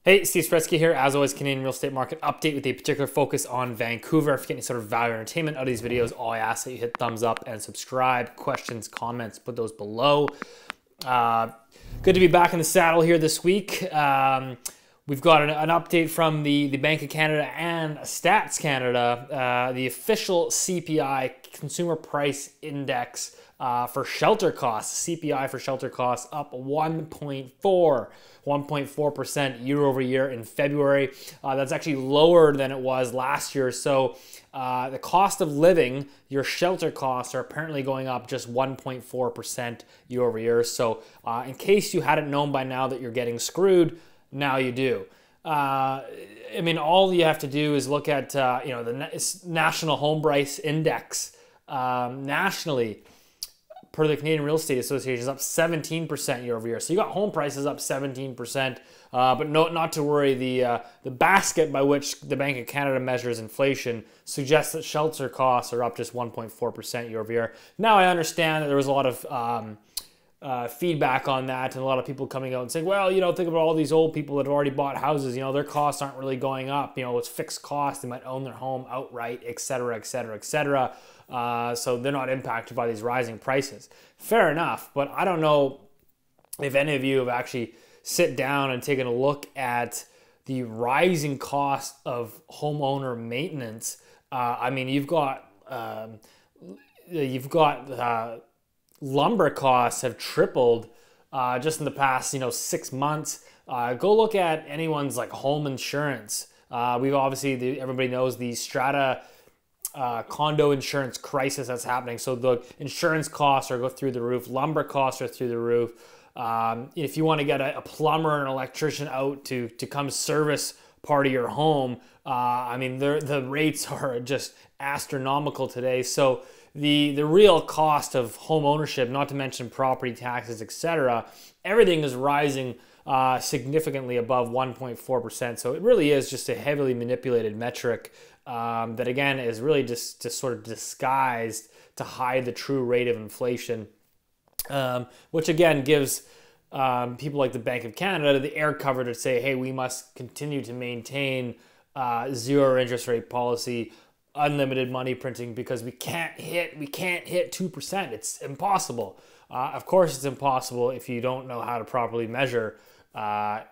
Hey, Steve Saretsky here. As always, Canadian real estate market update with a particular focus on Vancouver. If you get any sort of value or entertainment out of these videos, all I ask that you hit thumbs up and subscribe. Questions, comments, put those below. Good to be back in the saddle here this week. We've got an update from the Bank of Canada and Stats Canada. The official CPI, Consumer Price Index, for shelter costs, CPI for shelter costs up 1.4% year over year in February. That's actually lower than it was last year. So the cost of living, your shelter costs are apparently going up just 1.4% year over year. So in case you hadn't known by now that you're getting screwed, now you do. I mean, all you have to do is look at the National Home Price Index nationally. Per the Canadian Real Estate Association, is up 17% year over year. So you got home prices up 17%, but not to worry. The basket by which the Bank of Canada measures inflation suggests that shelter costs are up just 1.4% year over year. Now I understand that there was a lot of feedback on that, and a lot of people coming out and saying, well, think about all these old people that have already bought houses. Their costs aren't really going up. It's fixed costs. They might own their home outright, et cetera, et cetera, et cetera. So they're not impacted by these rising prices. Fair enough, but I don't know if any of you have actually sit down and taken a look at the rising cost of homeowner maintenance. I mean, you've got lumber costs have tripled just in the past 6 months. Go look at anyone's home insurance. We've obviously, everybody knows the strata condo insurance crisis that's happening. So the insurance costs are go through the roof. Lumber costs are through the roof. If you want to get a plumber and an electrician out to come service part of your home, I mean, the rates are just astronomical today. So the real cost of home ownership, not to mention property taxes, etc., everything is rising significantly above 1.4%. So it really is just a heavily manipulated metric that, again, is really just sort of disguised to hide the true rate of inflation, which again gives people like the Bank of Canada the air cover to say, hey, we must continue to maintain zero interest rate policy, unlimited money printing, because we can't hit 2%. It's impossible. Of course, it's impossible if you don't know how to properly measure the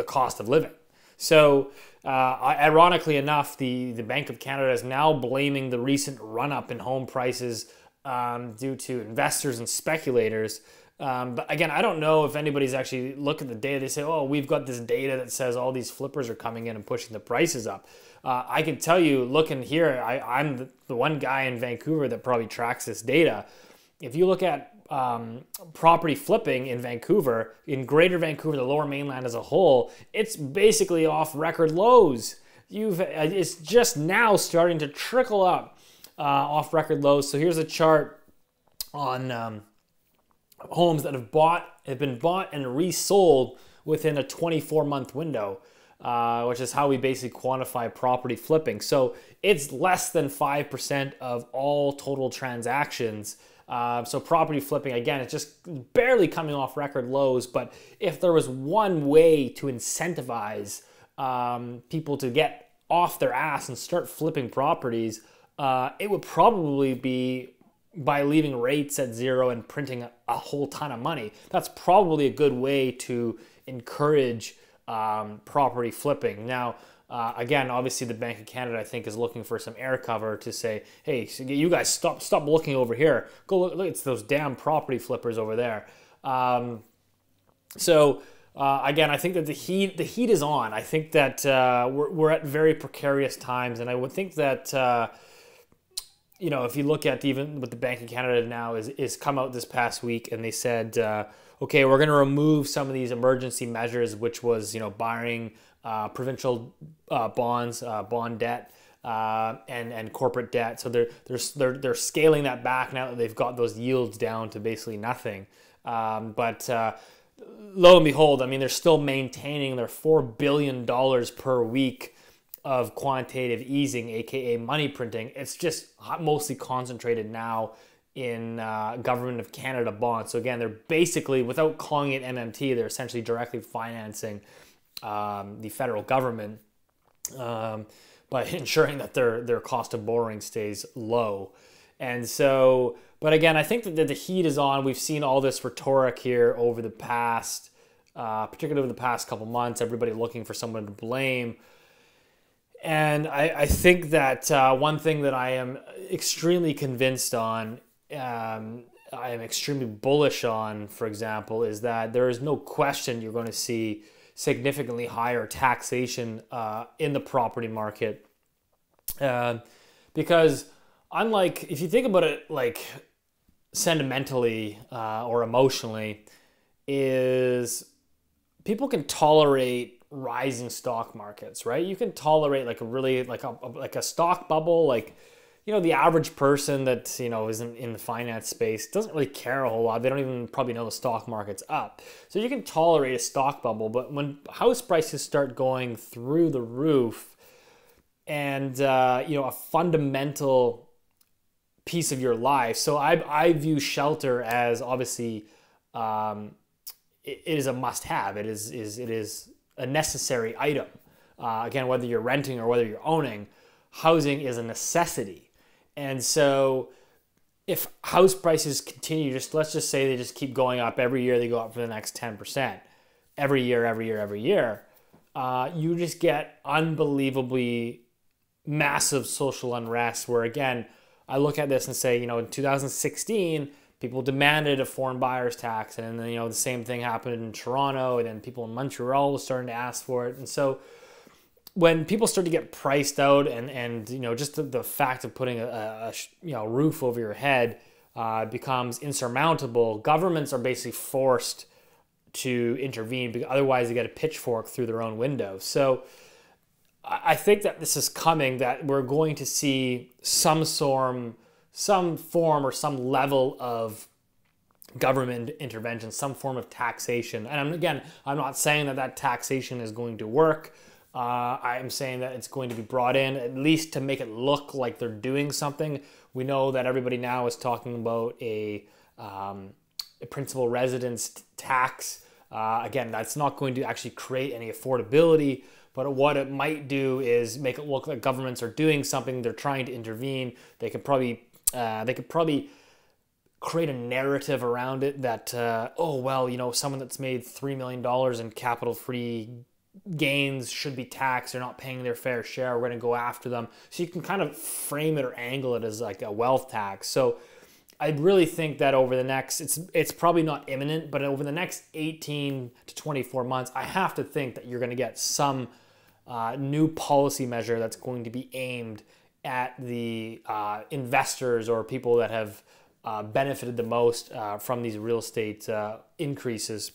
cost of living. So, ironically enough, the Bank of Canada is now blaming the recent run-up in home prices due to investors and speculators. But again, I don't know if anybody's actually looked at the data. They say, oh, we've got this data that says all these flippers are coming in and pushing the prices up. I can tell you, looking here, I'm the one guy in Vancouver that probably tracks this data. If you look at property flipping in Vancouver, in Greater Vancouver, the Lower Mainland as a whole, it's basically off record lows. It's just now starting to trickle up off record lows. So here's a chart on homes that have been bought and resold within a 24-month window, which is how we basically quantify property flipping. So it's less than 5% of all total transactions. So property flipping, again, it's just barely coming off record lows. But if there was one way to incentivize people to get off their ass and start flipping properties, it would probably be by leaving rates at zero and printing a whole ton of money. That's probably a good way to encourage property flipping. Now, again, obviously the Bank of Canada, I think, is looking for some air cover to say, hey, you guys stop looking over here. Go look, it's those damn property flippers over there. Again, I think that the heat is on. I think that we're at very precarious times, and I would think that if you look at even what the Bank of Canada now is come out this past week, and they said, okay, we're going to remove some of these emergency measures, which was buying provincial bonds, bond debt, and corporate debt. So they're scaling that back now that they've got those yields down to basically nothing. But lo and behold, I mean, they're still maintaining their $4 billion per week of quantitative easing, aka money printing. It's just mostly concentrated now in Government of Canada bonds. So again, they're basically, without calling it MMT, they're essentially directly financing the federal government by ensuring that their cost of borrowing stays low. And so, but again, I think that the heat is on. We've seen all this rhetoric here over the past, particularly over the past couple months, everybody looking for someone to blame. And I think that one thing that I am extremely convinced on, I am extremely bullish on, for example, is that there is no question you're going to see significantly higher taxation in the property market. Because unlike, if you think about it like sentimentally or emotionally, is people can tolerate rising stock markets, right? You can tolerate like a really like a stock bubble, like, you know, the average person that, you know, isn't in the finance space doesn't really care a whole lot. They don't even probably know the stock market's up. So you can tolerate a stock bubble, but when house prices start going through the roof and, you know, a fundamental piece of your life. So I view shelter as obviously, it is a must have. It is a necessary item. Again, whether you're renting or whether you're owning, housing is a necessity. And so if house prices continue, let's just say they just keep going up every year, they go up for the next 10%, every year, you just get unbelievably massive social unrest where, again, I look at this and say, you know, in 2016, people demanded a foreign buyer's tax, and then, you know, the same thing happened in Toronto, and then people in Montreal were starting to ask for it. And so when people start to get priced out and you know, just the fact of putting a you know, roof over your head becomes insurmountable, governments are basically forced to intervene, because otherwise they get a pitchfork through their own window. So I think that this is coming, that we're going to see some form or some level of government intervention, some form of taxation. And again, I'm not saying that taxation is going to work. I'm saying that it's going to be brought in at least to make it look like they're doing something. We know that everybody now is talking about a principal residence tax. Again, that's not going to actually create any affordability, but what it might do is make it look like governments are doing something. They're trying to intervene. They could probably create a narrative around it that, oh, well, you know, someone that's made $3 million in capital-free gains should be taxed. They're not paying their fair share. We're going to go after them. So you can kind of frame it or angle it as like a wealth tax. So I really think that over the next, it's probably not imminent, but over the next 18 to 24 months, I have to think that you're going to get some new policy measure that's going to be aimed at the investors or people that have benefited the most from these real estate increases.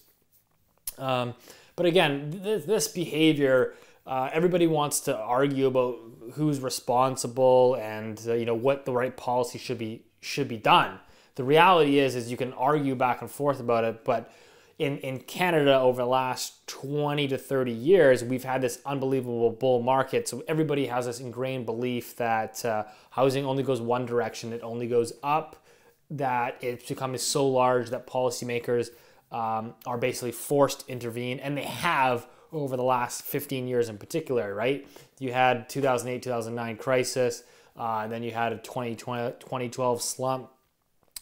But again, this behavior, everybody wants to argue about who's responsible and you know, what the right policy should be done. The reality is you can argue back and forth about it, but in Canada over the last 20 to 30 years, we've had this unbelievable bull market. So everybody has this ingrained belief that housing only goes one direction, it only goes up, that it's becoming so large that policymakers are basically forced to intervene, and they have over the last 15 years in particular, right? You had 2008, 2009 crisis, and then you had a 2012 slump,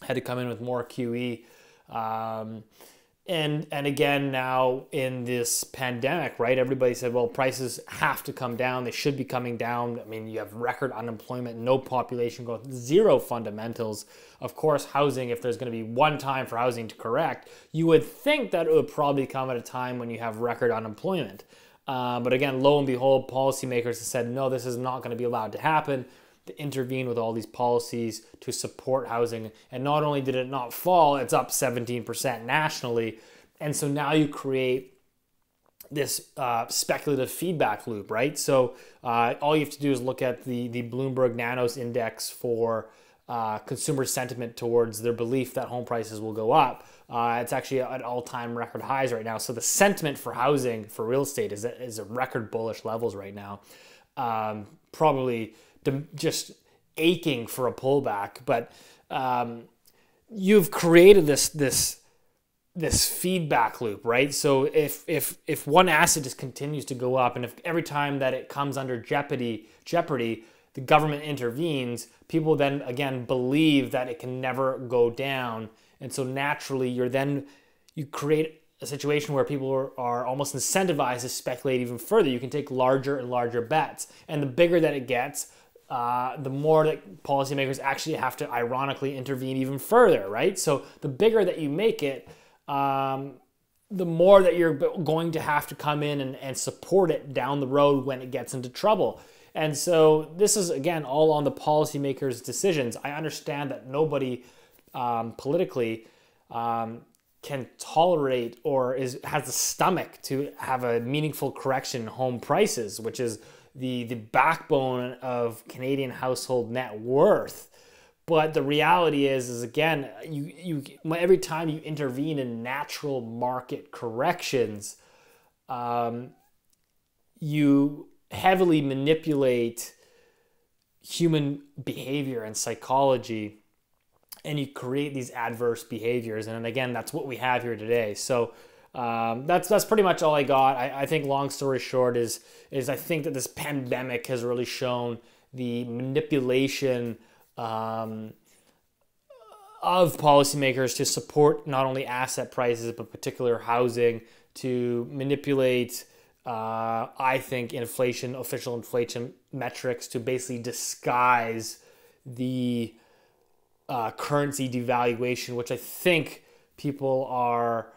had to come in with more QE. And again, now in this pandemic, right, everybody said, well, prices have to come down. They should be coming down. I mean, you have record unemployment, no population growth, zero fundamentals. Of course, housing, if there's going to be one time for housing to correct, you would think that it would probably come at a time when you have record unemployment. But again, lo and behold, policymakers have said, no, this is not going to be allowed to happen, to intervene with all these policies to support housing. And not only did it not fall, it's up 17% nationally. And so now you create this speculative feedback loop, right? So all you have to do is look at the Bloomberg Nanos Index for consumer sentiment towards their belief that home prices will go up. It's actually at all-time record highs right now. So the sentiment for housing, for real estate, is at record bullish levels right now. Probably just aching for a pullback, but you've created this this feedback loop, right? So if one asset just continues to go up, and if every time that it comes under jeopardy, the government intervenes, people then again believe that it can never go down, and so naturally you create a situation where people are almost incentivized to speculate even further. You can take larger and larger bets, and the bigger that it gets, the more that policymakers actually have to ironically intervene even further, right? So the bigger that you make it, the more that you're going to have to come in and support it down the road when it gets into trouble. And so this is, again, all on the policymakers' decisions. I understand that nobody politically can tolerate or has the stomach to have a meaningful correction in home prices, which is the backbone of Canadian household net worth. But the reality is again, every time you intervene in natural market corrections, you heavily manipulate human behavior and psychology, and you create these adverse behaviors. And again, that's what we have here today. So that's pretty much all I got. I think long story short is I think that this pandemic has really shown the manipulation of policymakers to support not only asset prices but particular housing, to manipulate I think official inflation metrics to basically disguise the currency devaluation, which I think people are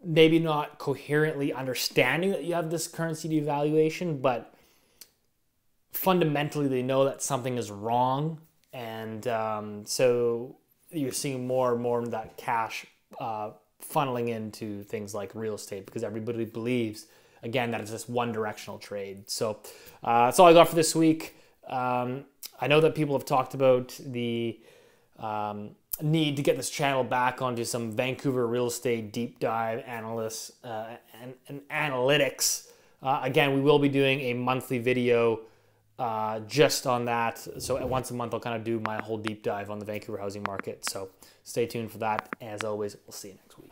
maybe not coherently understanding that you have this currency devaluation, but fundamentally they know that something is wrong. And so you're seeing more and more of that cash funneling into things like real estate, because everybody believes, again, that it's this one directional trade. So that's all I got for this week. I know that people have talked about the need to get this channel back onto some Vancouver real estate deep dive analysts and analytics. Again, we will be doing a monthly video just on that. So once a month, I'll kind of do my whole deep dive on the Vancouver housing market. So stay tuned for that. As always, we'll see you next week.